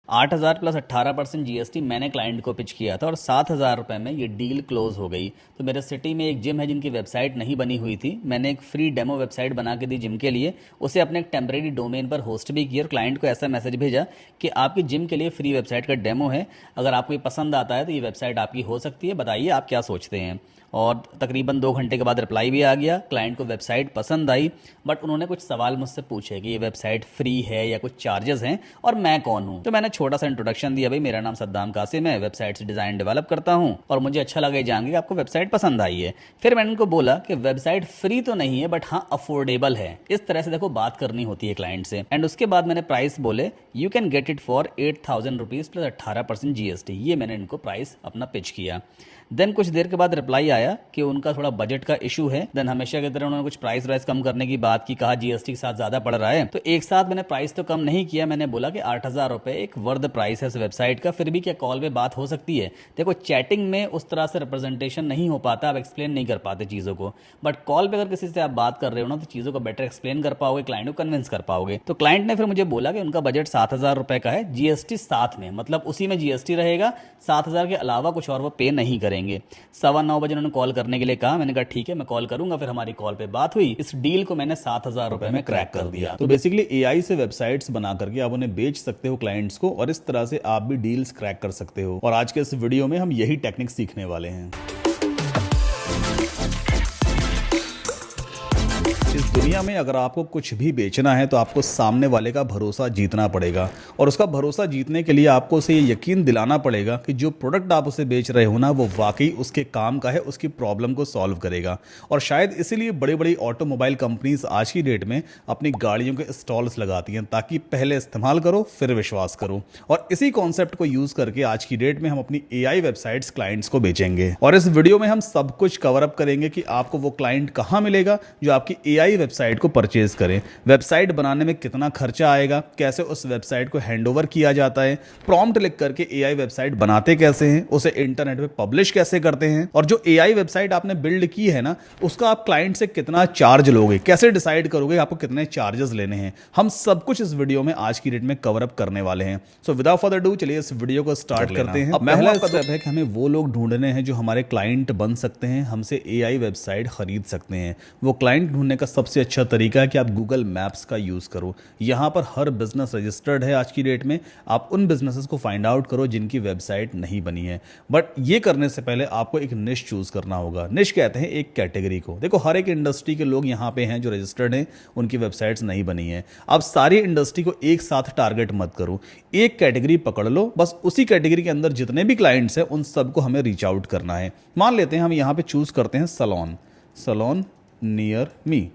8,000 plus 18% GST मैंने client को pitch किया था और 7,000 रुपये में ये डील क्लोज हो गई। तो मेरे सिटी में एक जिम है जिनकी वेबसाइट नहीं बनी हुई थी, मैंने एक फ्री डेमो वेबसाइट बना के दी जिम के लिए, उसे अपने एक टेम्परेरी डोमेन पर होस्ट भी किया और क्लाइंट को ऐसा मैसेज भेजा कि आपकी जिम के लिए फ्री वेबसाइट का डेमो है, अगर आपको ये पसंद आता है तो ये वेबसाइट आपकी हो सकती है, बताइए आप क्या सोचते हैं। और तकरीबन 2 घंटे के बाद रिप्लाई भी आ गया, क्लाइंट को वेबसाइट पसंद आई, बट उन्होंने कुछ सवाल मुझसे पूछे कि ये वेबसाइट फ्री है या कुछ चार्जेस हैं और मैं कौन हूँ। तो मैंने छोटा सा इंट्रोडक्शन दिया, भाई मेरा नाम सद्दाम कासिम है, वेबसाइट्स डिज़ाइन डेवलप करता हूँ और मुझे अच्छा लगा ये जान के कि आपको वेबसाइट पसंद आई है। फिर मैंने उनको बोला कि वेबसाइट फ्री तो नहीं है बट हाँ अफोर्डेबल है। इस तरह से देखो बात करनी होती है क्लाइंट से। एंड उसके बाद मैंने प्राइस बोले, you can get it for 8,000 rupees plus 18% GST. ये मैंने इनको प्राइस अपना पिच किया। देन कुछ देर के बाद रिप्लाई आया कि उनका थोड़ा बजट का इशू है। देन हमेशा की तरह उन्होंने कुछ प्राइस वाइस कम करने की बात की, कहा जीएसटी के साथ ज़्यादा पड़ रहा है। तो एक साथ मैंने प्राइस तो कम नहीं किया, मैंने बोला कि 8,000 रुपये एक वर्द प्राइस है इस वेबसाइट का, फिर भी क्या कॉल पे बात हो सकती है। देखो चैटिंग में उस तरह से रिप्रेजेंटेशन नहीं हो पाता, आप एक्सप्लेन नहीं कर पाते चीज़ों को, बट कॉल पे अगर किसी से आप बात कर रहे हो ना तो चीज़ों को बेटर एक्सप्लेन कर पाओगे, क्लाइंट को कन्विंस कर पाओगे। तो क्लाइंट ने फिर मुझे बोला कि उनका बजट 7,000 रुपये का है, जीएसटी साथ में, मतलब उसी में जीएसटी रहेगा, 7,000 के अलावा कुछ और वो पे नहीं करेंगे। 9:15 बजे उन्होंने कॉल करने के लिए कहा, मैंने कहा ठीक है मैं कॉल करूंगा। फिर हमारी कॉल पे बात हुई, इस डील को मैंने 7,000 रुपए में क्रैक कर दिया। तो बेसिकली एआई से वेबसाइट्स बना करके आप उन्हें बेच सकते हो क्लाइंट्स को, और इस तरह से आप भी डील्स क्रैक कर सकते हो। और आज के इस वीडियो में हम यही टेक्निक सीखने वाले हैं। इस दुनिया में अगर आपको कुछ भी बेचना है तो आपको सामने वाले का भरोसा जीतना पड़ेगा, और उसका भरोसा जीतने के लिए आपको उसे ये यकीन दिलाना पड़ेगा कि जो प्रोडक्ट आप उसे बेच रहे हो ना वो वाकई उसके काम का है, उसकी प्रॉब्लम को सॉल्व करेगा। और शायद इसीलिए बड़ी बड़ी ऑटोमोबाइल कंपनीज आज की डेट में अपनी गाड़ियों के स्टॉल्स लगाती हैं, ताकि पहले इस्तेमाल करो फिर विश्वास करो। और इसी कॉन्सेप्ट को यूज करके आज की डेट में हम अपनी एआई वेबसाइट्स क्लाइंट्स को बेचेंगे। और इस वीडियो में हम सब कुछ कवर अप करेंगे कि आपको वो क्लाइंट कहाँ मिलेगा जो आपकी एआई वेबसाइट को परचेज करें, वेबसाइट बनाने में कितना खर्चा आएगा, कैसे उस वेबसाइट को हैंडओवर किया जाता है, प्रॉम्प्ट लिख करके एआई वेबसाइट बनाते कैसे हैं, उसे इंटरनेट पे पब्लिश कैसे करते हैं, और जो एआई वेबसाइट आपने बिल्ड की है ना उसका आप क्लाइंट से कितना चार्ज लोगे, कैसे डिसाइड करोगे आपको कितने चार्जेस लेने हैं। हम सब कुछ इस वीडियो में आज की डेट में कवर अप करने वाले हैं। सो विदाउट फर्दर डू चलिए इस वीडियो को स्टार्ट करते हैं। अब पहला स्टेप है कि हमें वो लोग ढूंढने हैं जो हमारे क्लाइंट बन सकते हैं, हमसे एआई वेबसाइट खरीद सकते हैं। वो क्लाइंट ढूंढने का सबसे अच्छा तरीका है कि आप गूगल मैप्स का यूज़ करो। यहाँ पर हर बिजनेस रजिस्टर्ड है आज की डेट में। आप उन बिजनेसेस को फाइंड आउट करो जिनकी वेबसाइट नहीं बनी है, बट ये करने से पहले आपको एक निश चूज़ करना होगा। निश कहते हैं एक कैटेगरी को। देखो हर एक इंडस्ट्री के लोग यहाँ पे हैं जो रजिस्टर्ड हैं, उनकी वेबसाइट्स नहीं बनी है। आप सारी इंडस्ट्री को एक साथ टारगेट मत करो, एक कैटेगरी पकड़ लो, बस उसी कैटेगरी के अंदर जितने भी क्लाइंट्स हैं उन सबको हमें रीच आउट करना है। मान लेते हैं हम यहाँ पे चूज़ करते हैं सलोन नियर मी।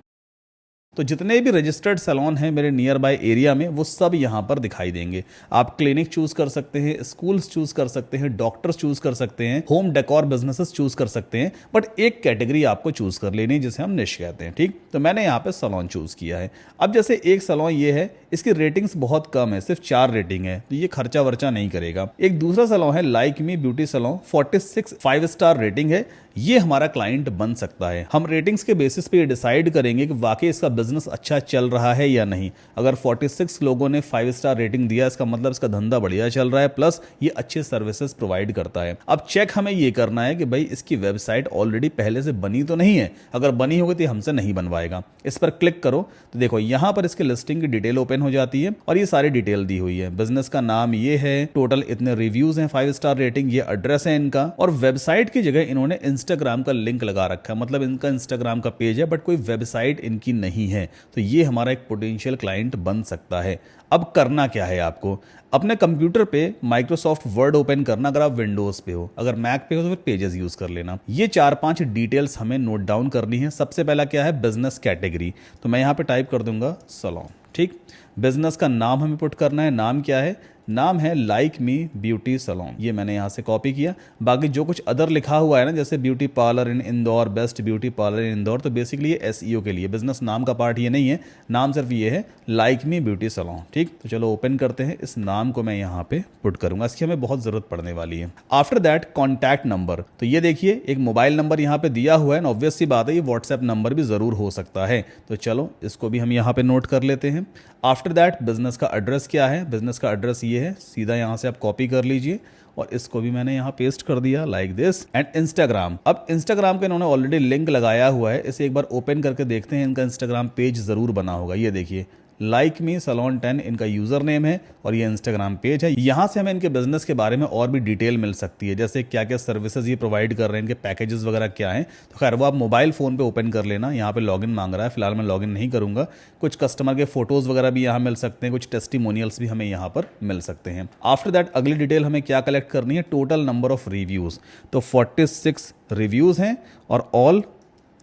तो जितने भी रजिस्टर्ड सैलून हैं मेरे नियर बाय एरिया में वो सब यहाँ पर दिखाई देंगे। आप क्लिनिक चूज़ कर सकते हैं, स्कूल्स चूज़ कर सकते हैं, डॉक्टर्स चूज़ कर सकते हैं, होम डेकोर बिजनेसेस चूज़ कर सकते हैं, बट एक कैटेगरी आपको चूज़ कर लेनी है जिसे हम निश कहते हैं। ठीक, तो मैंने यहाँ पे सैलून चूज़ किया है। अब जैसे एक सैलून ये है, इसकी रेटिंग्स बहुत कम है, सिर्फ 4 रेटिंग है, तो ये खर्चा वर्चा नहीं करेगा। एक दूसरा सैलून है like me beauty salon, 46 5 star rating है, ये हमारा क्लाइंट बन सकता है। हम रेटिंग्स के बेसिस पे ये डिसाइड करेंगे कि वाकई इसका बिजनेस अच्छा चल रहा है या नहीं। अगर 46 लोगों ने 5 स्टार रेटिंग दिया, इसका मतलब इसका धंधा बढ़िया चल रहा है, प्लस ये अच्छे सर्विसेज प्रोवाइड करता है। अब चेक हमें ये करना है कि भाई इसकी वेबसाइट ऑलरेडी पहले से बनी तो नहीं है। अगर बनी होगी तो हमसे नहीं बनवाएगा। इस पर क्लिक करो तो देखो यहाँ पर इसके लिस्टिंग की डिटेल ओपन हो जाती है और ये सारी डिटेल दी हुई है। बिजनेस का नाम ये है, टोटल इतने रिव्यूज हैं, 5 स्टार रेटिंग, ये एड्रेस है इनका, और वेबसाइट की जगह इन्होंने इंस्टाग्राम का लिंक लगा रखा है, मतलब इनका इंस्टाग्राम का पेज है बट कोई वेबसाइट इनकी नहीं है। तो ये हमारा एक पोटेंशियल क्लाइंट बन सकता है। अब करना क्या है, आपको अपने कंप्यूटर पे माइक्रोसॉफ्ट वर्ड ओपन करना, अगर आप विंडोज पे हो, अगर मैक पे हो तो फिर पेजेस यूज कर लेना। ये 4-5 डिटेल्स हमें नोट डाउन करनी है। सबसे पहला क्या है, बिजनेस कैटेगरी, तो मैं यहाँ पे टाइप कर दूंगा सैलून। ठीक, बिजनेस का नाम हमें पुट करना है। नाम क्या है, नाम है लाइक मी ब्यूटी सैलून, ये मैंने यहाँ से कॉपी किया। बाकी जो कुछ अदर लिखा हुआ है ना, जैसे ब्यूटी पार्लर इन इंदौर, बेस्ट ब्यूटी पार्लर इन इंदौर, तो बेसिकली ये एसईओ के लिए, बिजनेस नाम का पार्ट ये नहीं है, नाम सिर्फ ये है लाइक मी ब्यूटी सैलून। ठीक, तो चलो ओपन करते हैं। इस नाम को मैं यहाँ पे पुट करूंगा, इसकी हमें बहुत जरूरत पड़ने वाली है। आफ्टर दैट कॉन्टैक्ट नंबर, तो ये देखिए एक मोबाइल नंबर यहाँ पे दिया हुआ है, ऑब्वियस सी बात है ये व्हाट्सएप नंबर भी जरूर हो सकता है, तो चलो इसको भी हम यहाँ पे नोट कर लेते हैं। आफ्टर दैट बिजनेस का एड्रेस क्या है, बिजनेस का एड्रेस ये है, सीधा यहाँ से आप कॉपी कर लीजिए और इसको भी मैंने यहाँ पेस्ट कर दिया लाइक दिस। एंड इंस्टाग्राम, अब इंस्टाग्राम का इन्होंने ऑलरेडी लिंक लगाया हुआ है, इसे एक बार ओपन करके देखते हैं। इनका इंस्टाग्राम पेज ज़रूर बना होगा, ये देखिए लाइक मी सलोन 10 इनका यूज़र नेम है और ये इंस्टाग्राम पेज है। यहाँ से हमें इनके बिजनेस के बारे में और भी डिटेल मिल सकती है, जैसे क्या क्या सर्विसेज ये प्रोवाइड कर रहे हैं, इनके पैकेजेस वगैरह क्या हैं। तो खैर वो आप मोबाइल फ़ोन पे ओपन कर लेना। यहाँ पे लॉगिन मांग रहा है, फिलहाल मैं लॉगिन नहीं करूँगा। कुछ कस्टमर के फोटोज़ वगैरह भी यहाँ मिल सकते हैं, कुछ टेस्टिमोनियल्स भी हमें यहाँ पर मिल सकते हैं। आफ्टर दैट अगली डिटेल हमें क्या कलेक्ट करनी है, टोटल नंबर ऑफ रिव्यूज़। तो 46 रिव्यूज़ हैं और ऑल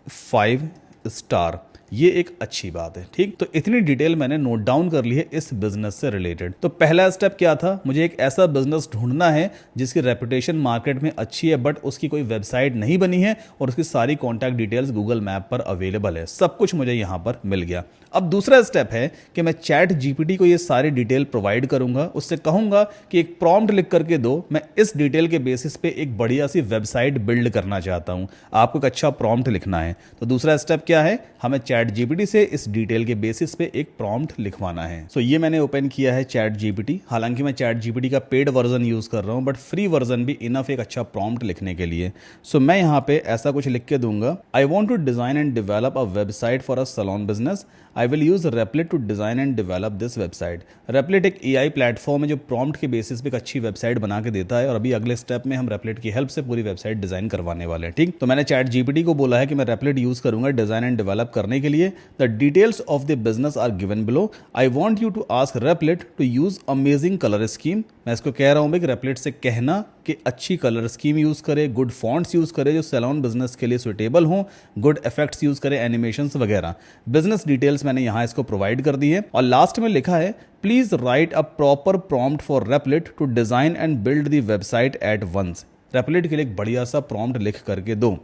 5 स्टार, ये एक अच्छी बात है। ठीक, तो इतनी डिटेल मैंने नोट डाउन कर ली है इस बिजनेस से रिलेटेड। तो पहला स्टेप क्या था, मुझे एक ऐसा बिजनेस ढूंढना है जिसकी रेपुटेशन मार्केट में अच्छी है बट उसकी कोई वेबसाइट नहीं बनी है और उसकी सारी कॉन्टैक्ट डिटेल्स गूगल मैप पर अवेलेबल है। सब कुछ मुझे यहाँ पर मिल गया। अब दूसरा स्टेप है कि मैं चैट जीपीटी को ये सारी डिटेल प्रोवाइड करूंगा, उससे कहूंगा कि एक प्रॉम्प्ट लिख करके दो, मैं इस डिटेल के बेसिस पे एक बढ़िया सी वेबसाइट बिल्ड करना चाहता हूं। आपको एक अच्छा प्रॉम्प्ट लिखना है। तो दूसरा स्टेप क्या है, हमें चैट जीपीटी से इस डिटेल के बेसिस पे एक प्रॉम्प्ट लिखवाना है। सो ये मैंने ओपन किया है चैट जीपीटी। हालांकि मैं चैट जीपीटी का पेड वर्जन यूज कर रहा हूं बट फ्री वर्जन भी इनफ एक अच्छा प्रॉम्प्ट लिखने के लिए। सो मैं यहाँ पे ऐसा कुछ लिख के दूंगा, I want to design and develop a website for a salon business. I will use Replit to design and develop this website. Replit एक AI प्लेटफॉर्म है जो प्रॉम्प्ट के बेसिस पे एक अच्छी वेबसाइट बना के देता है और अभी अगले स्टेप में हम Replit की हेल्प से पूरी वेबसाइट डिजाइन करवाने वाले हैं। ठीक, तो मैंने चैट जीपीटी को बोला है कि मैं Replit यूज करूंगा डिजाइन एंड डेवलप करने के लिए। The details of the business are given below. I want you to ask Replit to use amazing colour scheme. मैं इसको कह रहा हूँ कि Replit से कहना कि अच्छी कलर स्कीम यूज़ करे, गुड फॉन्ट्स यूज़ करे जो सैलून बिजनेस के लिए सुटेबल हों, गुड इफेक्ट्स यूज़ करे, एनिमेशंस वगैरह। बिजनेस डिटेल्स मैंने यहाँ इसको प्रोवाइड कर दी है और लास्ट में लिखा है please write a proper prompt for Replit to design and build the website at once. Replit के लिए एक बढ़िया सा प्रॉम्प्ट लिख करके दो।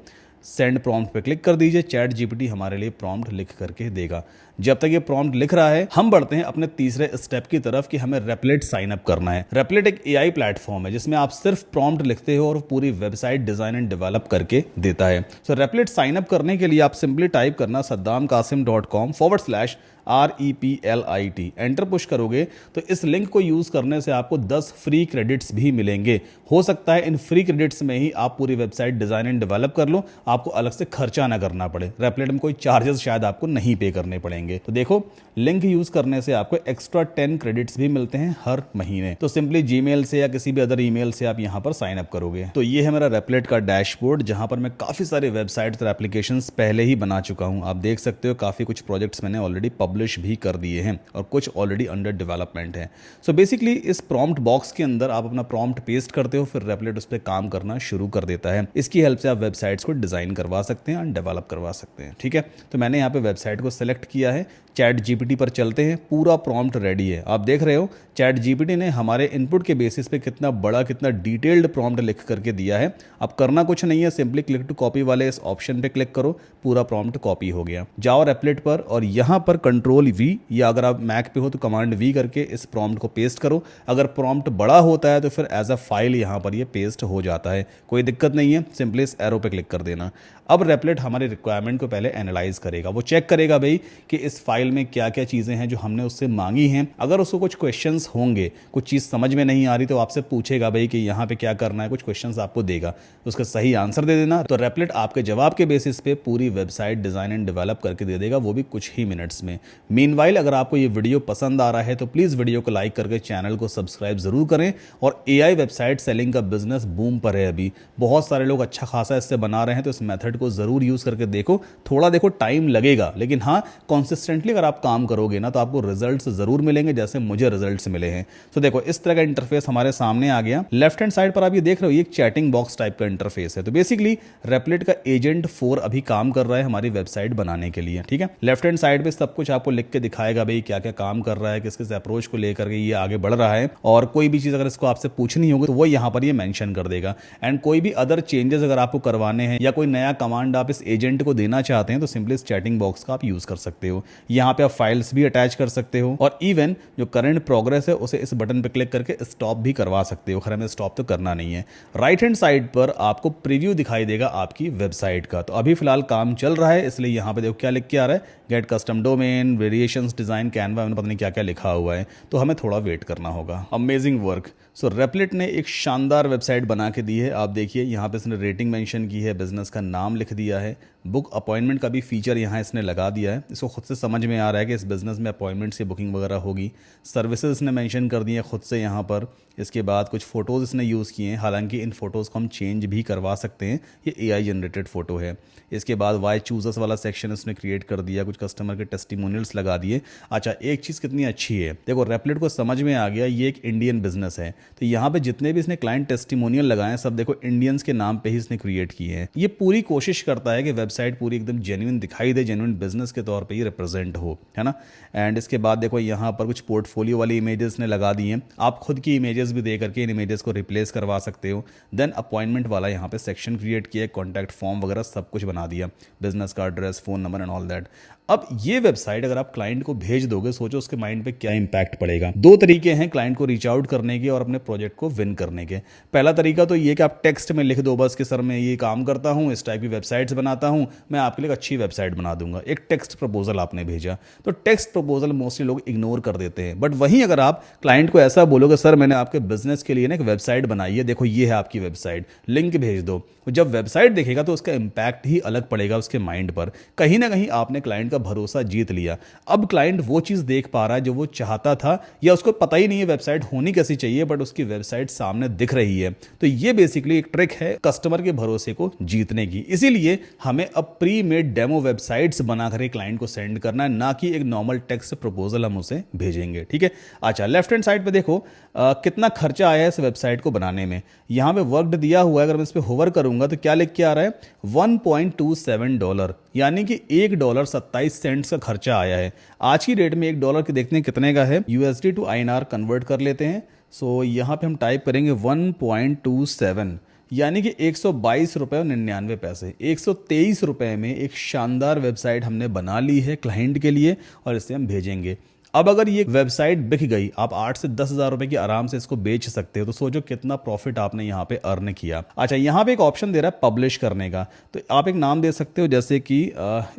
सेंड प्रॉम्प्ट पे क्लिक कर दीजिए, चैट जीपीटी हमारे लिए प्रॉम्प्ट लिख करके देगा। जब तक ये प्रॉम्प्ट लिख रहा है हम बढ़ते हैं अपने तीसरे स्टेप की तरफ कि हमें Replit साइन अप करना है। Replit एक AI प्लेटफॉर्म है जिसमें आप सिर्फ प्रॉम्प्ट लिखते हो और पूरी वेबसाइट डिजाइन एंड डेवलप करके देता है। सो Replit साइन अप करने के लिए आप सिंपली टाइप करना saddamkasim.com/REPLIT, एंटर पुश करोगे तो इस लिंक को यूज करने से आपको 10 फ्री क्रेडिट्स भी मिलेंगे। हो सकता है इन फ्री क्रेडिट्स में ही आप पूरी वेबसाइट डिजाइन एंड डेवलप कर लो, आपको अलग से खर्चा ना करना पड़े। Replit में कोई चार्जेस शायद आपको नहीं पे करने पड़ेंगे। तो देखो लिंक यूज करने से आपको एक्स्ट्रा 10 क्रेडिट्स भी मिलते हैं हर महीने। तो सिंपली जीमेल से या किसी भी अदर ईमेल से आप यहां पर साइन अप करोगे। तो ये है मेरा Replit का डैशबोर्ड जहां पर मैं काफी सारे वेबसाइट्स और एप्लीकेशंस पहले ही बना चुका हूं। आप देख सकते हो काफी कुछ प्रोजेक्ट्स मैंने ऑलरेडी पब्लिश भी कर दिए हैं और कुछ ऑलरेडी अंडर डेवलपमेंट है। सो बेसिकली इस प्रॉम्प्ट बॉक्स के अंदर आप अपना प्रॉम्प्ट पेस्ट करते हो, फिर Replit उस पर काम करना शुरू कर देता है। इसकी हेल्प से आप वेबसाइट्स को डिजाइन करवा सकते हैं और डेवलप करवा सकते हैं। ठीक है, तो मैंने यहाँ पे वेबसाइट को सेलेक्ट किया है। चैट जीपीटी पर चलते हैं, पूरा प्रॉम्प्ट रेडी है। आप देख रहे हो चैट जीपीटी ने हमारे इनपुट के बेसिस पे कितना बड़ा कितना डिटेल्ड प्रॉम्प्ट लिख करके दिया है। अब करना कुछ नहीं है, सिंपली क्लिक टू कॉपी वाले इस ऑप्शन पे क्लिक करो, पूरा प्रॉम्प्ट कॉपी हो गया। जाओ Replit पर और यहाँ पर Ctrl+V या अगर आप मैक पे हो तो Command+V करके इस प्रॉम्प्ट को पेस्ट करो। अगर प्रॉम्प्ट बड़ा होता है तो फिर एज अ फाइल यहाँ पर ये पेस्ट हो जाता है, कोई दिक्कत नहीं है। सिंपली इस एरो पे क्लिक कर देना। अब Replit हमारे रिक्वायरमेंट को पहले एनालाइज करेगा, वो चेक करेगा भाई कि इस फाइल में क्या क्या चीज़ें हैं जो हमने उससे मांगी हैं। अगर उसको कुछ क्वेश्चंस होंगे, कुछ चीज़ समझ में नहीं आ रही तो आपसे पूछेगा भाई कि यहाँ पे क्या करना है, कुछ क्वेश्चंस आपको देगा, उसका सही आंसर दे देना। तो Replit आपके जवाब के बेसिस पे पूरी वेबसाइट डिजाइन एंड डेवलप करके दे देगा, वो भी कुछ ही मिनट्स में। मीनवाइल अगर आपको ये वीडियो पसंद आ रहा है तो प्लीज़ वीडियो को लाइक करके चैनल को सब्सक्राइब जरूर करें। और AI वेबसाइट सेलिंग का बिजनेस बूम पर है, अभी बहुत सारे लोग अच्छा खासा इससे बना रहे हैं। तो इस मेथड को जरूर यूज करके देखो। थोड़ा देखो टाइम लगेगा, लेकिन हाँ कॉन्सिस्टेंटली अगर आप काम करोगे ना तो आपको रिजल्ट्स जरूर मिलेंगे, जैसे मुझे रिजल्ट्स मिले हैं। तो देखो इस तरह का इंटरफेस हमारे सामने आ गया। लेफ्ट हैंड साइड पर आप ये देख रहे हो, ये एक चैटिंग बॉक्स टाइप का इंटरफेस है। तो बेसिकली Replit का एजेंट 4 अभी काम कर रहा है हमारी वेबसाइट बनाने के लिए। ठीक है, लेफ्ट हैंड साइड पे सब कुछ आपको लिख के दिखाएगा भाई क्या क्या काम कर रहा है, किस किस अप्रोच को लेकर के ये आगे बढ़ रहा है। और कोई भी चीज अगर इसको आपसे पूछनी होगी तो वो यहाँ पर ये मेंशन कर देगा। एंड कोई भी अदर चेंजेस अगर आपको करवाने हैं या कोई नया कमांड आप इस एजेंट को देना चाहते हैं तो सिंपली इस चैटिंग बॉक्स का आप यूज कर सकते हो। यहाँ पे आप फाइल्स भी अटैच कर सकते हो और इवन जो करंट प्रोग्रेस है उसे इस बटन पे क्लिक करके स्टॉप भी करवा सकते हो। खैर हमें स्टॉप तो करना नहीं है। राइट हैंड साइड पर आपको प्रीव्यू दिखाई देगा आपकी वेबसाइट का। तो अभी फिलहाल काम चल रहा है, इसलिए यहाँ पे देखो क्या लिख के आ रहा है, get custom domain, design, variations design, Canva में पता नहीं क्या क्या लिखा हुआ है, तो हमें थोड़ा वेट करना होगा। Amazing work. सो रेपलिट ने एक शानदार वेबसाइट बना के दी है। आप देखिए यहाँ पे इसने रेटिंग मेंशन की है, बिजनेस का नाम लिख दिया है, बुक अपॉइंटमेंट का भी फीचर यहाँ इसने लगा दिया है। इसको खुद से समझ में आ रहा है कि इस बिज़नेस में अपॉइंटमेंट्स की बुकिंग वगैरह होगी। सर्विसेज इसने मेंशन कर दी है खुद से यहाँ पर। इसके बाद कुछ फ़ोटोज़ इसने यूज़ किए हैं, हालांकि इन फ़ोटोज़ को हम चेंज भी करवा सकते हैं, ये AI जनरेटेड फ़ोटो है। इसके बाद वाई चूजर्स वाला सेक्शन इसने क्रिएट कर दिया, कुछ कस्टमर के टेस्टिमोनियल्स लगा दिए। अच्छा, एक चीज़ कितनी अच्छी है, देखो रेपलिट को समझ में आ गया ये एक इंडियन बिजनेस है, तो यहाँ पे जितने भी इसने क्लाइंट टेस्टिमोनियल लगाए हैं सब देखो इंडियंस के नाम पे ही इसने क्रिएट किए हैं। ये पूरी कोशिश करता है कि वेबसाइट पूरी एकदम जेन्युइन दिखाई दे, जेन्युइन बिजनेस के तौर पे ही रिप्रेजेंट हो, है ना। एंड इसके बाद देखो यहाँ पर कुछ पोर्टफोलियो वाली इमेजेस ने लगा दी हैं, आप खुद की इमेजेस भी दे करके इन इमेजेस को रिप्लेस करवा सकते हो। देन अपॉइंटमेंट वाला यहाँ पे सेक्शन क्रिएट किया, कॉन्टैक्ट फॉर्म वगैरह सब कुछ बना दिया, बिजनेस का address, phone number and all that. अब ये वेबसाइट अगर आप क्लाइंट को भेज दोगे, सोचो उसके माइंड पे क्या इंपैक्ट पड़ेगा। दो तरीके हैं क्लाइंट को रीच आउट करने के और अपने प्रोजेक्ट को विन करने के। पहला तरीका तो ये कि आप टेक्स्ट में लिख दो बस कि सर मैं ये काम करता हूँ, इस टाइप की वेबसाइट्स बनाता हूँ, मैं आपके लिए एक अच्छी वेबसाइट बना दूंगा। एक टेक्स्ट प्रपोजल आपने भेजा, तो टेक्स्ट प्रपोजल मोस्टली लोग इग्नोर कर देते हैं। बट वहीं अगर आप क्लाइंट को ऐसा बोलोगे सर मैंने आपके बिजनेस के लिए ना एक वेबसाइट बनाई है, देखो ये है आपकी वेबसाइट, लिंक भेज दो, जब वेबसाइट देखेगा तो उसका इंपैक्ट ही अलग पड़ेगा उसके माइंड पर। कहीं ना कहीं आपने क्लाइंट का भरोसा जीत लिया। अब क्लाइंट वो चीज़ देख पा रहा है जो वो चाहता था, या उसको पता ही नहीं है वेबसाइट होनी कैसी चाहिए, बट उसकी वेबसाइट सामने दिख रही है। तो ये बेसिकली एक ट्रिक है कस्टमर के भरोसे को जीतने की। इसीलिए हमें अब प्री मेड डेमो वेबसाइट्स बनाकर क्लाइंट को सेंड करना है, ना कि एक नॉर्मल टेक्स्ट प्रपोजल हम उसे भेजेंगे, ठीक है। अच्छा, लेफ्ट हैंड साइड पे देखो कितना खर्चा आया है इस वेबसाइट को बनाने में। यहाँ पे वर्क दिया हुआ है, अगर मैं इस पर होवर करूंगा तो क्या लिख के आ रहा है, $1.27, यानी कि $1.27 का खर्चा आया है। आज की डेट में $1 के देखते हैं कितने का है, USD टू INR कन्वर्ट कर लेते हैं। सो यहाँ पे हम टाइप करेंगे 1.27, यानी कि 122 रुपये और 99 पैसे, 123 रुपये में एक शानदार वेबसाइट हमने बना ली है क्लाइंट के लिए, और इसे हम भेजेंगे। अब अगर ये वेबसाइट बिक गई, आप 8 से 10 हज़ार रुपए की आराम से इसको बेच सकते हो, तो सोचो कितना प्रॉफिट आपने यहाँ पे अर्न किया। अच्छा, यहाँ पे एक ऑप्शन दे रहा है पब्लिश करने का, तो आप एक नाम दे सकते हो, जैसे कि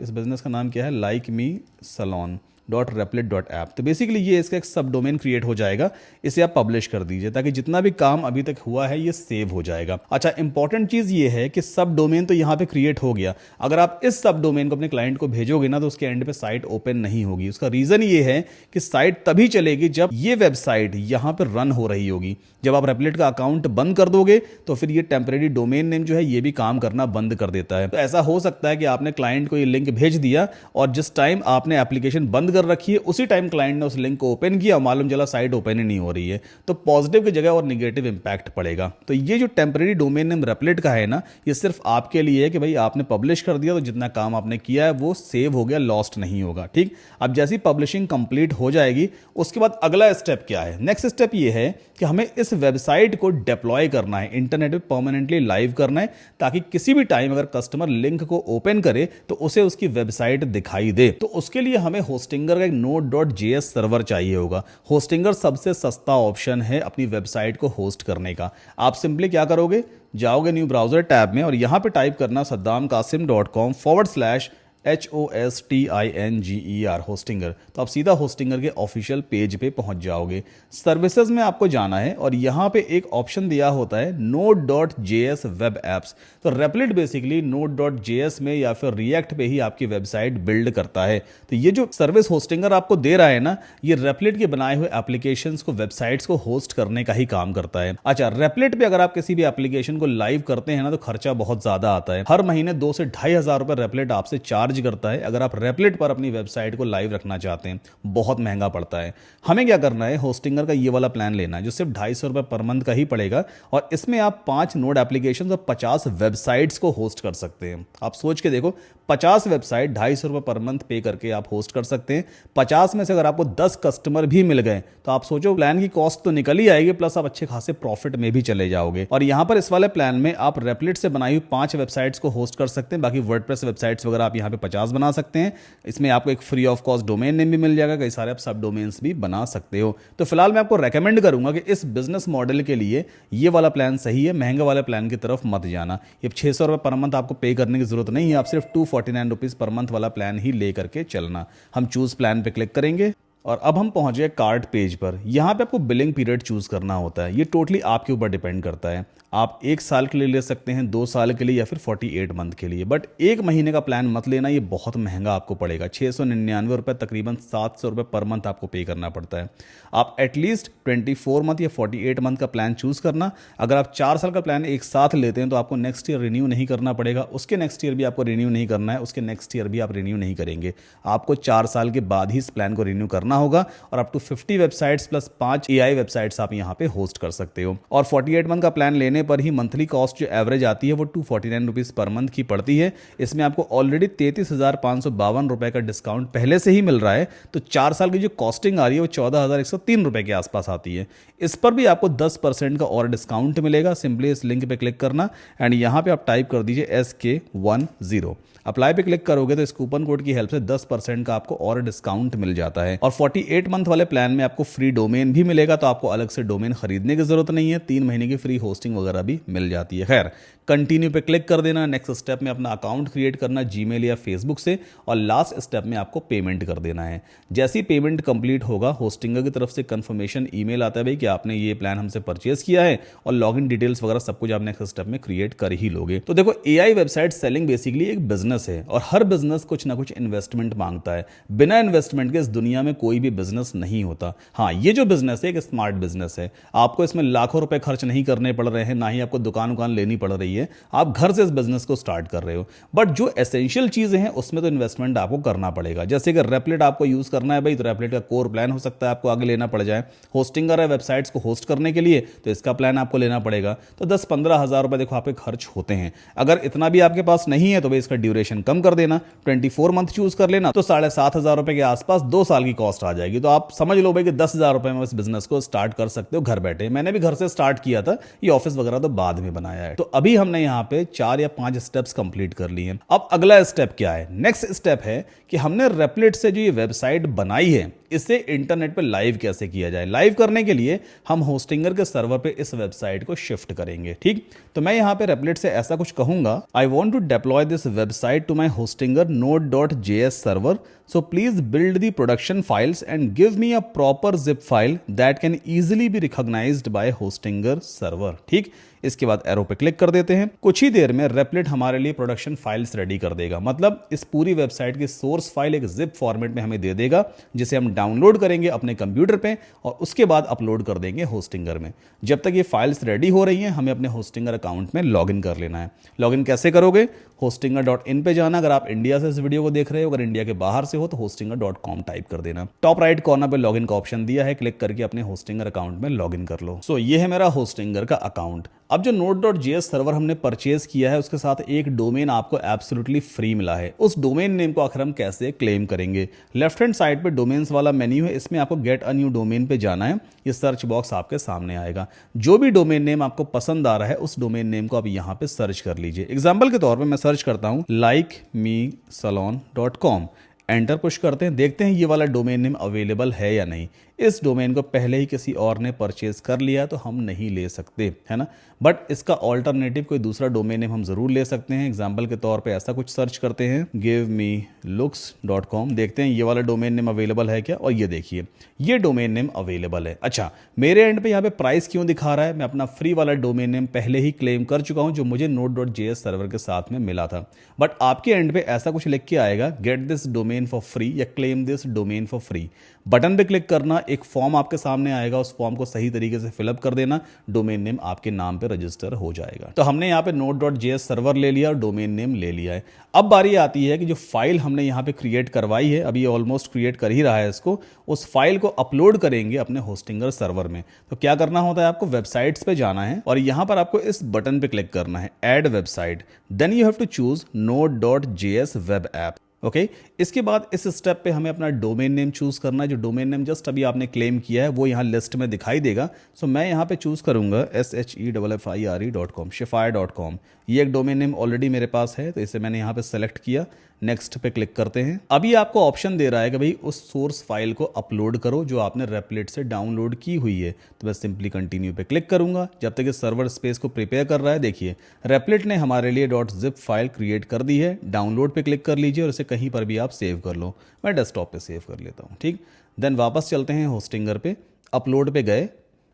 इस बिजनेस का नाम क्या है, लाइक मी सलोन .replit.app। तो बेसिकली ये इसका एक सब डोमेन क्रिएट हो जाएगा, इसे आप पब्लिश कर दीजिए ताकि जितना भी काम अभी तक हुआ है ये सेव हो जाएगा। अच्छा, इंपॉर्टेंट चीज़ ये है कि सब डोमेन तो यहाँ पे क्रिएट हो गया, अगर आप इस सब डोमेन को अपने क्लाइंट को भेजोगे ना तो उसके एंड पे साइट ओपन नहीं होगी। उसका रीज़न ये है कि साइट तभी चलेगी जब ये वेबसाइट यहाँ पर रन हो रही होगी। जब आप रेपलिट का अकाउंट बंद कर दोगे तो फिर ये टेम्परेरी डोमेन नेम जो है ये भी काम करना बंद कर देता है। तो ऐसा हो सकता है कि आपने क्लाइंट को ये लिंक भेज दिया और जिस टाइम आपने एप्लीकेशन बंद कर रखी है उसी टाइम क्लाइंट ने उस लिंक को ओपन किया, मालूम चला साइट ओपन ही नहीं हो रही है। तो पॉजिटिव की जगह और निगेटिव इंपैक्ट पड़ेगा। तो ये जो टेम्परेरी डोमेन नेम रेपलिट का है ना, ये सिर्फ आपके लिए है कि भाई आपने पब्लिश कर दिया तो जितना काम आपने किया है वो सेव हो गया, लॉस्ट नहीं होगा, ठीक। अब जैसी पब्लिशिंग कंप्लीट हो जाएगी उसके बाद अगला स्टेप क्या है, नेक्स्ट स्टेप ये है कि हमें इस वेबसाइट को डिप्लॉय करना है, इंटरनेट पे परमानेंटली लाइव करना है, ताकि किसी भी टाइम अगर कस्टमर लिंक को ओपन करे तो उसे उसकी वेबसाइट दिखाई दे। तो उसके लिए हमें होस्टिंगर का एक node.js सर्वर चाहिए होगा। होस्टिंगर सबसे सस्ता ऑप्शन है अपनी वेबसाइट को होस्ट करने का। आप सिंपली क्या करोगे, जाओगे न्यू ब्राउजर टैब में और यहां पे टाइप करना saddamkasim.com/hostinger होस्टिंगर, तो आप सीधा होस्टिंगर के ऑफिशियल पेज पे पहुंच जाओगे। सर्विसेज में आपको जाना है और यहां पे एक ऑप्शन दिया होता है node.js वेब एप्स। तो रेपलिट बेसिकली node.js में या फिर रिएक्ट पे ही आपकी वेबसाइट बिल्ड करता है। तो ये जो सर्विस होस्टिंगर आपको दे रहा है ना, ये रेपलिट के बनाए हुए एप्लीकेशंस को, वेबसाइट्स को होस्ट करने का ही काम करता है। अच्छा, रेपलिट पे अगर आप किसी भी एप्लीकेशन को लाइव करते हैं ना तो खर्चा बहुत ज्यादा आता है। हर महीने 2 से 2,500 रुपए रेपलिट आपसे चार्ज करता है अगर आप रेपलिट पर अपनी वेबसाइट को लाइव रखना चाहते हैं, बहुत महंगा पड़ता है। हमें क्या करना है, होस्टिंगर का ये वाला प्लान लेना है जो सिर्फ 250 रुपए पर मंथ का ही पड़ेगा, और इसमें आप 5 नोड एप्लीकेशन और 50 वेबसाइट्स को होस्ट कर सकते हैं। आप सोच के देखो, 50 वेबसाइट 250 रुपए पर मंथ पे करके आप होस्ट कर सकते हैं। 50 में से अगर आपको 10 कस्टमर भी मिल गए तो आप सोचो प्लान की कॉस्ट तो निकल ही आएगी, प्लस आप अच्छे खासे प्रॉफिट में भी चले जाओगे। और यहां पर इस वाले प्लान में आप रेपलिट से बनाई हुई 5 वेबसाइट्स को होस्ट कर सकते हैं, बाकी वर्डप्रेस वेबसाइट्स वगैरह आप यहां पे 50 बना सकते हैं। इसमें आपको एक free of cost domain name भी मिल जाएगा, कई सारे आप सब डोमेन्स भी बना सकते हो। तो फिलहाल मैं आपको रेकमेंड करूंगा कि इस बिजनेस मॉडल के लिए ये वाला प्लान सही है, महंगे वाले प्लान की तरफ मत जाना। ये 600 रुपए पर मंथ आपको पे करने की जरूरत नहीं है, आप सिर्फ ₹49 पर मंथ वाला प्लान ही ले करके चलना। हम चूज प्लान पे क्लिक करेंगे और अब हम पहुंच गए कार्ट पेज पर। यहाँ पे आपको बिलिंग पीरियड चूज करना होता है। ये टोटली आपके ऊपर डिपेंड करता है। आप 1 साल के लिए ले सकते हैं, 2 साल के लिए या फिर 48 मंथ के लिए। बट 1 महीने का प्लान मत लेना, ये बहुत महंगा आपको पड़ेगा। 699 रुपये, तकरीबन 700 रुपये पर मंथ आपको पे करना पड़ता है। आप एटलीस्ट 24 मंथ या 48 मंथ का प्लान चूज करना। अगर आप 4 साल का प्लान एक साथ लेते हैं तो आपको नेक्स्ट ईयर रिन्यू नहीं करना पड़ेगा, उसके नेक्स्ट ईयर भी आपको रिन्यू नहीं करना है, उसके नेक्स्ट ईयर भी आप रिन्यू नहीं करेंगे। आपको 4 साल के बाद ही इस प्लान को रिन्यू करना होगा। और up to 50 websites plus 5 AI websites आप यहाँ पे होस्ट कर सकते हो। और 48 मंथ का प्लान लेने पर ही मंथली कॉस्ट जो एवरेज आती है वो ₹249 पर मंथ की पड़ती है। इसमें आपको ऑलरेडी 33,552 रुपए का डिस्काउंट पहले से ही मिल रहा है। तो 4 साल की जो कॉस्टिंग आ रही है वो 14,103 रुपए के आसपास आती है। इस पर भी आपको 10% का और डिस्काउंट मिलेगा। सिंपली इस लिंक पे क्लिक करना एंड यहाँ पे आप टाइप कर दीजिए SK10। अप्लाई पे क्लिक करोगे तो इस कूपन कोड की हेल्प से 10% का आपको और डिस्काउंट मिल जाता है। और 48 मंथ वाले प्लान में आपको फ्री डोमेन भी मिलेगा, तो आपको अलग से डोमेन खरीदने की जरूरत नहीं है। 3 महीने की फ्री होस्टिंग वगैरह भी मिल जाती है। खैर, कंटिन्यू पे क्लिक कर देना। नेक्स्ट स्टेप में अपना अकाउंट क्रिएट करना जीमेल या फेसबुक से, और लास्ट स्टेप में आपको पेमेंट कर देना है। जैसी पेमेंट कंप्लीट होगा, होस्टिंगर की तरफ से कंफर्मेशन ईमेल आता है भाई कि आपने ये प्लान हमसे परचेज किया है, और लॉगिन डिटेल्स वगैरह सब कुछ आप नेक्स्ट स्टेप में क्रिएट कर ही लोगे। तो देखो, AI वेबसाइट सेलिंग बेसिकली एक बिजनेस है, और हर बिजनेस कुछ ना कुछ इन्वेस्टमेंट मांगता है। बिना इन्वेस्टमेंट के इस दुनिया में कोई भी बिजनेस नहीं होता। हाँ, ये जो बिजनेस है एक स्मार्ट बिजनेस है। आपको इसमें लाखों रुपए खर्च नहीं करने पड़ रहे हैं, ना ही आपको दुकान लेनी पड़ रही है। आप घर से इस बिजनेस को स्टार्ट कर रहे हो। बट जो एसेंशियल चीजें हैं उसमें तो इन्वेस्टमेंट आपको करना पड़ेगा। जैसे कि रेपलेट आपको यूज करना है भाई, तो रेपलेट का कोर प्लान हो सकता है आपको आगे लेना पड़ जाए। होस्टिंगर है वेबसाइट्स को होस्ट करने के लिए, तो इसका प्लान आपको लेना पड़ेगा। तो 10-15 हज़ार रुपए देखो आपके खर्च होते हैं। अगर इतना भी आपके पास नहीं है तो भाई इसका ड्यूरेशन कम कर देना, 24 मंथ चूज कर लेना, तो 7,500 रुपए के आसपास 2 साल की कॉस्ट आ जाएगी। तो आप समझ लो भाई कि 10,000 रुपए में इस बिजनेस को स्टार्ट कर सकते हो घर बैठे। मैंने भी घर से स्टार्ट किया था, ये ऑफिस वगैरह तो बाद में बनाया है। तो अभी हमने यहाँ पे 4 या 5 स्टेप्स कंप्लीट कर लिए हैं। अब अगला स्टेप क्या है? नेक्स्ट स्टेप है कि हमने रेपलेट से जो ये वेबसाइट बनाई है, इसे इंटरनेट पे लाइव कैसे किया जाए। लाइव करने के लिए हम होस्टिंगर के सर्वर पे इस वेबसाइट को शिफ्ट करेंगे। ठीक, तो मैं यहाँ पे रेपलेट से ऐसा कुछ कहूंगा, I want to deploy this website to my Hostinger node.js server, so please build the production files and give me a proper zip file that can easily be recognized by hostinger server। ठीक, इसके बाद arrow पे click कर देते हैं। कुछ ही देर में रेपलेट हमारे लिए प्रोडक्शन फाइल्स रेडी कर देगा। मतलब इस पूरी वेबसाइट की सोर्स फाइल एक जिप फॉर्मेट में हमें दे देगा, जिसे हम डाउनलोड करेंगे अपने कंप्यूटर पे और उसके बाद अपलोड कर देंगे होस्टिंगर में। जब तक ये फाइल्स रेडी हो रही हैं, हमें अपने होस्टिंगर अकाउंट में लॉगिन कर लेना है। लॉगिन कैसे करोगे? hostinger.in पे जाना। अगर आप इंडिया से इस वीडियो को देख रहे हो, अगर इंडिया के बाहर से हो तो hostinger.com टाइप कर देना। टॉप राइट कॉर्नर पे लॉगिन का ऑप्शन दिया है, क्लिक करके अपने होस्टिंगर अकाउंट में लॉगिन कर लो। सो ये है मेरा होस्टिंगर का अकाउंट। अब जो node.js सर्वर हमने परचेज किया है, उसके साथ एक डोमेन आपको एब्सोल्युटली फ्री मिला है। उस डोमेन नेम को आखिर हम कैसे क्लेम करेंगे? लेफ्ट हैंड साइड पे डोमेन्स वाला मेन्यू है, इसमें आपको गेट अ न्यू डोमेन पे जाना है। ये सर्च बॉक्स आपके सामने आएगा। जो भी डोमेन नेम आपको पसंद आ रहा है, उस डोमेन नेम को आप यहाँ पे सर्च कर लीजिए। एग्जाम्पल के तौर पर मैं सर्च करता हूँ likemesalon.com। एंटर पुश करते हैं, देखते हैं ये वाला डोमेन नेम अवेलेबल है या नहीं। इस डोमेन को पहले ही किसी और ने परचेज कर लिया तो हम नहीं ले सकते, है ना। बट इसका ऑल्टरनेटिव कोई दूसरा डोमेन नेम हम जरूर ले सकते हैं। एग्जाम्पल के तौर पे ऐसा कुछ सर्च करते हैं givemelooks.com, देखते हैं ये वाला डोमेन नेम अवेलेबल है क्या। और ये देखिए, ये डोमेन नेम अवेलेबल है। अच्छा, मेरे एंड पे यहाँ पे प्राइस क्यों दिखा रहा है? मैं अपना फ्री वाला डोमेन नेम पहले ही क्लेम कर चुका हूँ, जो मुझे node.js सर्वर के साथ में मिला था। बट आपके एंड पे ऐसा कुछ लिख के आएगा, get this domain for free या claim this domain for free. Button पे क्लिक करना, एक फॉर्म आपके सामने आएगा, उस फॉर्म को सही तरीके से फिलअप कर देना, डोमेन नेम आपके नाम पे रजिस्टर हो जाएगा। तो हमने यहाँ पे node.js सर्वर ले लिया और डोमेन नेम ले लिया है। अब बारी आती है कि जो फाइल हमने यहाँ पे क्रिएट करवाई है, अभी ये ऑलमोस्ट क्रिएट कर ही रहा है इसको, उस फाइल को अपलोड करेंगे अपने होस्टिंगर सर्वर में। तो क्या करना होता है? आपको वेबसाइट्स पे जाना है और यहाँ पर आपको इस बटन पे क्लिक करना है, add website. Then you have to choose node.js web app. Okay इसके बाद इस स्टेप पे हमें अपना डोमेन नेम चूज़ करना है। जो डोमेन नेम जस्ट अभी आपने क्लेम किया है वो यहाँ लिस्ट में दिखाई देगा। सो मैं यहाँ पे चूज़ करूँगा SHEFFIRE.com, shefire.com। ये एक डोमेन नेम ऑलरेडी मेरे पास है तो इसे मैंने यहाँ पे सेलेक्ट किया। नेक्स्ट पे क्लिक करते हैं। अभी आपको ऑप्शन दे रहा है कि भाई उस सोर्स फाइल को अपलोड करो जो आपने रेपलेट से डाउनलोड की हुई है। तो मैं सिंपली कंटिन्यू पे क्लिक करूंगा जब तक ये सर्वर स्पेस को प्रिपेयर कर रहा है। देखिए रेपलेट ने हमारे लिए .zip फाइल क्रिएट कर दी है। डाउनलोड पे क्लिक कर लीजिए और इसे कहीं पर भी आप सेव कर लो। मैं डेस्कटॉप पे सेव कर लेता हूँ। ठीक, देन वापस चलते हैं होस्टिंगर पे, अपलोड पे गए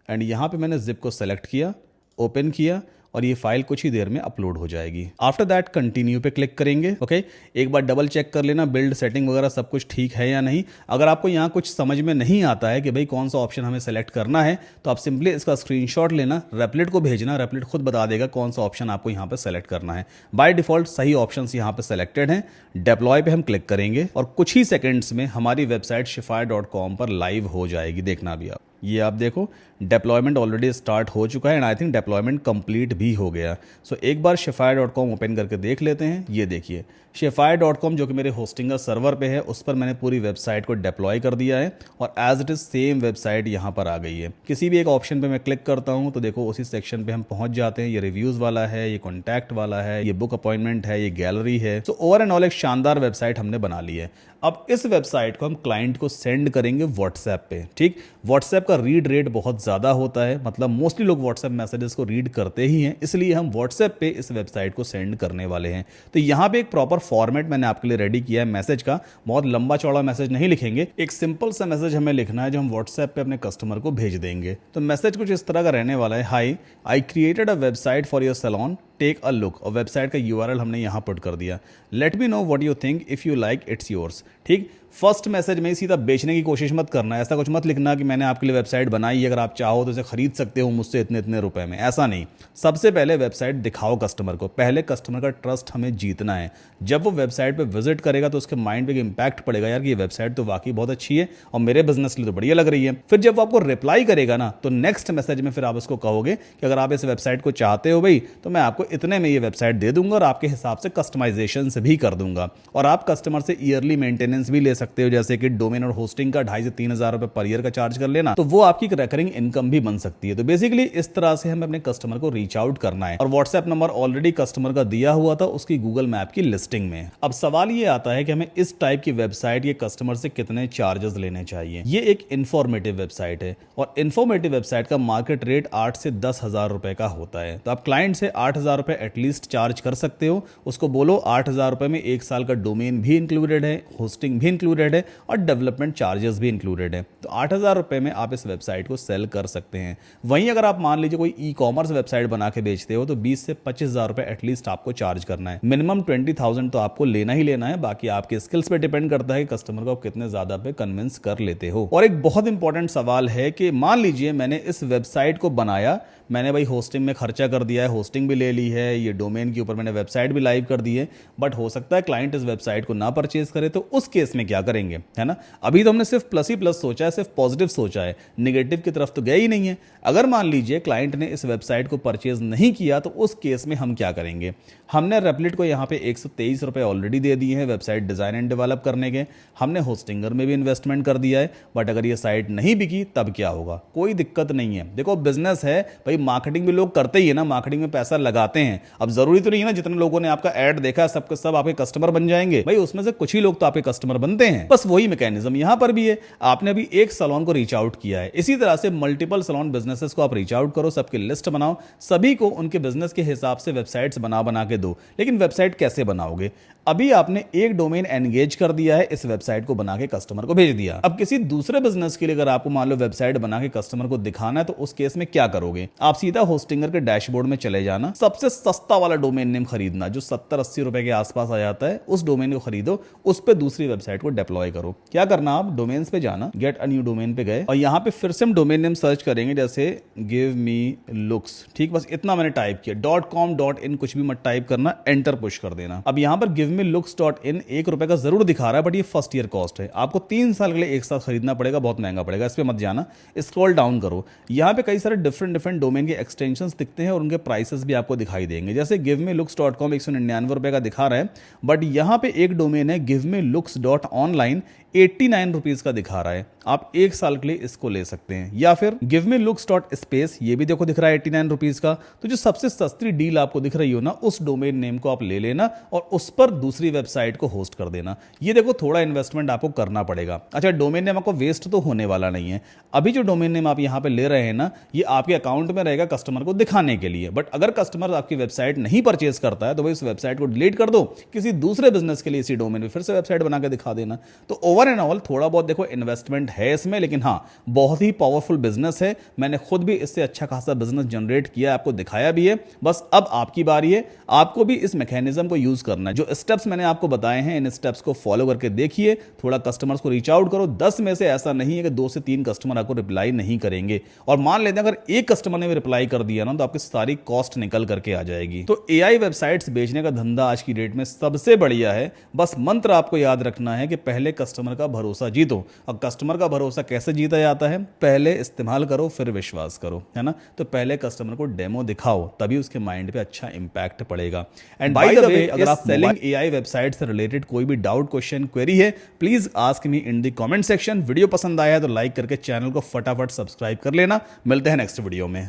एंड यहाँ पे मैंने जिप को सेलेक्ट किया, ओपन किया और ये फाइल कुछ ही देर में अपलोड हो जाएगी। आफ्टर दैट कंटिन्यू पे क्लिक करेंगे। ओके एक बार डबल चेक कर लेना बिल्ड सेटिंग वगैरह सब कुछ ठीक है या नहीं। अगर आपको यहाँ कुछ समझ में नहीं आता है कि भाई कौन सा ऑप्शन हमें सेलेक्ट करना है तो आप सिंपली इसका स्क्रीनशॉट लेना, रेपलेट को भेजना, रेपलेट खुद बता देगा कौन सा ऑप्शन आपको यहाँ पे सेलेक्ट करना है। बाय डिफॉल्ट सही ऑप्शन यहाँ पे सेलेक्टेड हैं। डिप्लॉय पे हम क्लिक करेंगे और कुछ ही सेकेंड्स में हमारी वेबसाइट shefire.com पर लाइव हो जाएगी। देखना भी आप, ये आप देखो डिप्लॉयमेंट ऑलरेडी स्टार्ट हो चुका है and I think deployment complete भी हो गया। सो एक बार shefire.com ओपन करके देख लेते हैं। ये देखिए shefire.com जो कि मेरे होस्टिंगर सर्वर पे है उस पर मैंने पूरी वेबसाइट को डिप्लॉय कर दिया है और as it is same website यहाँ पर आ गई है। किसी भी एक ऑप्शन पे मैं क्लिक करता हूँ तो देखो उसी सेक्शन पे हम पहुंच जाते हैं। ये रिव्यूज वाला है, ये कॉन्टैक्ट वाला है, ये बुक अपॉइंटमेंट है, ये गैलरी है। तो ओवर एंड ऑल एक शानदार वेबसाइट हमने बना ली है। अब इस वेबसाइट को हम क्लाइंट को सेंड करेंगे व्हाट्सएप पे। ठीक, व्हाट्सएप का रीड रेट बहुत ज़्यादा होता है, मतलब मोस्टली लोग व्हाट्सएप मैसेजेस को रीड करते ही हैं, इसलिए हम व्हाट्सएप पे इस वेबसाइट को सेंड करने वाले हैं। तो यहाँ पे एक प्रॉपर फॉर्मेट मैंने आपके लिए रेडी किया है मैसेज का। बहुत लंबा चौड़ा मैसेज नहीं लिखेंगे, एक सिंपल सा मैसेज हमें लिखना है जो हम व्हाट्सएप पे अपने कस्टमर को भेज देंगे। तो मैसेज कुछ इस तरह का रहने वाला है, hi I created a website for your salon, take a look. और वेबसाइट का URL हमने यहाँ पुट कर दिया। Let me know what you think, if you like it's yours. ठीक, फर्स्ट मैसेज में सीधा बेचने की कोशिश मत करना। ऐसा कुछ मत लिखना कि मैंने आपके लिए वेबसाइट बनाई है, अगर आप चाहो तो इसे खरीद सकते हो मुझसे इतने इतने रुपए में। ऐसा नहीं, सबसे पहले वेबसाइट दिखाओ कस्टमर को। पहले कस्टमर का ट्रस्ट हमें जीतना है। जब वो वेबसाइट पे विजिट करेगा तो उसके माइंड पे एक इंपैक्ट पड़ेगा, यार कि ये वेबसाइट तो वाकई बहुत अच्छी है और मेरे बिजनेस के लिए तो बढ़िया लग रही है। फिर जब वो आपको रिप्लाई करेगा ना तो नेक्स्ट मैसेज में फिर आप उसको कहोगे कि अगर आप इस वेबसाइट को चाहते हो भाई तो मैं आपको इतने में ये वेबसाइट दे दूंगा और आपके हिसाब से कस्टमाइजेशन से भी कर दूंगा। और आप कस्टमर से ईयरली मेंटेनेंस भी ले सकते हो, जैसे कि डोमेन और होस्टिंग का 2,500 से 3,000 रुपए पर ईयर का चार्ज कर लेना, तो वो आपकी रिकरिंग इनकम भी बन सकती है। तो बेसिकली इस तरह से हमें अपने कस्टमर को रीच आउट करना है। और व्हाट्सएप नंबर ऑलरेडी कस्टमर का दिया हुआ था उसकी गूगल मैप की लिस्टिंग में। अब सवाल ये आता है कि हमें इस टाइप की वेबसाइट ये कस्टमर से कितने चार्जेस लेने चाहिए। ये एक इंफॉर्मेटिव वेबसाइट है और इंफॉर्मेटिव वेबसाइट का मार्केट रेट 8 से 10,000 रुपए का होता है। तो आप क्लाइंट से 8,000 रुपए एटलीस्ट चार्ज कर सकते हो। उसको बोलो 8,000 रुपए में 1 साल का डोमेन भी इंक्लूडेड है, होस्टिंग भी इंक्लूडेड है और डेवलपमेंट चार्जेस भी इंक्लूडेड है। तो 8,000 रुपए में आप इस वेबसाइट को सेल कर सकते हैं। वहीं अगर आप मान लीजिए कोई ई-कॉमर्स वेबसाइट बना के बेचते हो तो 20 से 25,000 रुपए एटलीस्ट आपको चार्ज करना है। मिनिमम 20,000 तो आपको लेना ही लेना है। बाकी आपके स्किल्स पे डिपेंड करता है कि कस्टमर को आप कितने ज्यादा पे कन्विंस कर लेते हो। और एक बहुत इंपॉर्टेंट सवाल है कि मान लीजिए मैंने इस वेबसाइट को बनाया, मैंने भाई होस्टिंग में खर्चा कर दिया है, होस्टिंग भी ले ली है, ये डोमेन के ऊपर मैंने वेबसाइट भी लाइव कर दी है, बट हो सकता है क्लाइंट इस वेबसाइट को ना परचेज करे। तो उस केस में क्या करेंगे, है ना। अभी तो हमने सिर्फ प्लस ही प्लस सोचा है, सिर्फ पॉजिटिव सोचा है, निगेटिव की तरफ तो गया ही नहीं है। अगर मान लीजिए क्लाइंट ने इस वेबसाइट को परचेज नहीं किया तो उस केस में हम क्या करेंगे। हमने रेपलेट को यहाँ पे 123 रुपए ऑलरेडी दे दिए हैं वेबसाइट डिजाइन एंड डेवलप करने के। हमने होस्टिंगर में भी इन्वेस्टमेंट कर दिया है, बट अगर ये साइट नहीं बिकी तब क्या होगा। कोई दिक्कत नहीं है। देखो बिजनेस है भाई, मार्केटिंग भी लोग करते ही है ना, मार्केटिंग में पैसा लगाते हैं। अब जरूरी तो नहीं है ना जितने लोगों ने आपका ऐड देखा सबके सब आपके कस्टमर बन जाएंगे। भाई उसमें से कुछ ही लोग तो आपके कस्टमर बनते हैं। बस वही मैकेनिज्म यहाँ पर भी है। आपने अभी एक सैलून को रीच आउट किया है, इसी तरह से मल्टीपल सैलून बिजनेसेस को आप रीच आउट करो, सबकी लिस्ट बनाओ, सभी को उनके बिजनेस के हिसाब से वेबसाइट्स बना के दो। लेकिन वेबसाइट कैसे बनाओगे। अभी आपने एक डोमेन एंगेज कर दिया है, इस वेबसाइट को बना के कस्टमर को भेज दिया। अब किसी दूसरे बिजनेस के लिए अगर आपको मान लो वेबसाइट बना के कस्टमर को दिखाना है तो उस केस में क्या करोगे। आप सीधा होस्टिंगर के डैशबोर्ड में चले जाना, सबसे सस्ता वाला डोमेन नेम खरीदना जो 70-80 रुपए के आसपास आ जाता है, उस डोमेन को खरीदो, उस पर दूसरी वेबसाइट को डिप्लॉय करो। क्या करना, आप डोमेन्स पे जाना, गेट अ न्यू डोमेन पे गए और यहाँ पे फिर से हम डोमेन नेम सर्च करेंगे, जैसे गिव मी लुक्स। ठीक, बस इतना मैंने टाइप किया। .com .in कुछ भी मत टाइप करना, एंटर पुश कर देना। अब यहाँ पर गिव मी लुक्स .in ₹1 का जरूर दिखा रहा है, बट ये फर्स्ट ईयर कॉस्ट है, आपको 3 साल के लिए एक साथ खरीदना पड़ेगा, बहुत महंगा पड़ेगा, इस पे मत जाना। स्क्रॉल डाउन करो, यहाँ पे कई सारे डिफरेंट डोमेन के एक्सटेंशंस दिखते हैं और उनके प्राइसेस भी आपको दिखाई देंगे। जैसे गिव मी लुक्स .com ₹199 का दिखा रहा है, बट यहाँ पे एक डोमेन है गिव मी लुक्स .online ₹89 का दिखा रहा है। आप एक साल के लिए इसको ले सकते हैं। या फिर गिव मी लुक्स .space, ये भी देखो दिख रहा है ₹89 का। तो जो सबसे सस्ती डील आपको दिख रही हो ना, उस डोमेन नेम को आप ले लेना और उस पर दूसरी वेबसाइट को होस्ट कर देना। ये देखो थोड़ा इन्वेस्टमेंट आपको करना पड़ेगा। अच्छा, डोमेन नेम आपको वेस्ट तो होने वाला नहीं है। अभी जो डोमेन नेम आप यहाँ पे ले रहे हैं ना, ये आपके अकाउंट में रहेगा कस्टमर को दिखाने के लिए, बट अगर कस्टमर आपकी वेबसाइट नहीं परचेज करता है तो भाई उस वेबसाइट को डिलीट कर दो, किसी दूसरे बिजनेस के लिए इसी डोमेन में फिर से वेबसाइट बना के दिखा देना। तो ओवर एंड ऑल थोड़ा बहुत देखो इन्वेस्टमेंट है इसमें, लेकिन हाँ बहुत ही पावरफुल बिजनेस है। मैंने खुद भी इससे अच्छा खासा बिजनेस जनरेट किया, आपको दिखाया भी है। बस अब आपकी बारी है, आपको भी इस मैकेनिज्म को यूज करना है। जो स्टेप्स मैंने आपको बताए हैं, इन स्टेप्स को फॉलो करके देखिए, थोड़ा कस्टमर्स को रीच आउट करो। 10 में से ऐसा नहीं है कि 2 से 3 कस्टमर आपको रिप्लाई नहीं करेंगे, और मान लेते हैं अगर एक कस्टमर ने भी रिप्लाई कर दिया ना, तो आपकी सारी कॉस्ट निकल करके आ जाएगी। तो एआई वेबसाइट्स बेचने का धंधा आज की डेट में सबसे बढ़िया है। बस मंत्र आपको याद रखना है कि पहले कस्टमर का भरोसा जीतो। और कस्टमर का भरोसा कैसे जीता जाता है? पहले इस्तेमाल करो फिर विश्वास करो, है ना। तो पहले कस्टमर को डेमो दिखाओ, तभी उसके माइंड पे अच्छा इंपैक्ट पड़ेगा। एंड बाय द वे, अगर आप सेलिंग एआई वेबसाइट से रिलेटेड कोई भी डाउट, क्वेश्चन, क्वेरी है, please ask me in the comment section. Video पसंद आया है तो लाइक करके चैनल को फटाफट सब्सक्राइब कर लेना। मिलते हैं नेक्स्ट वीडियो में।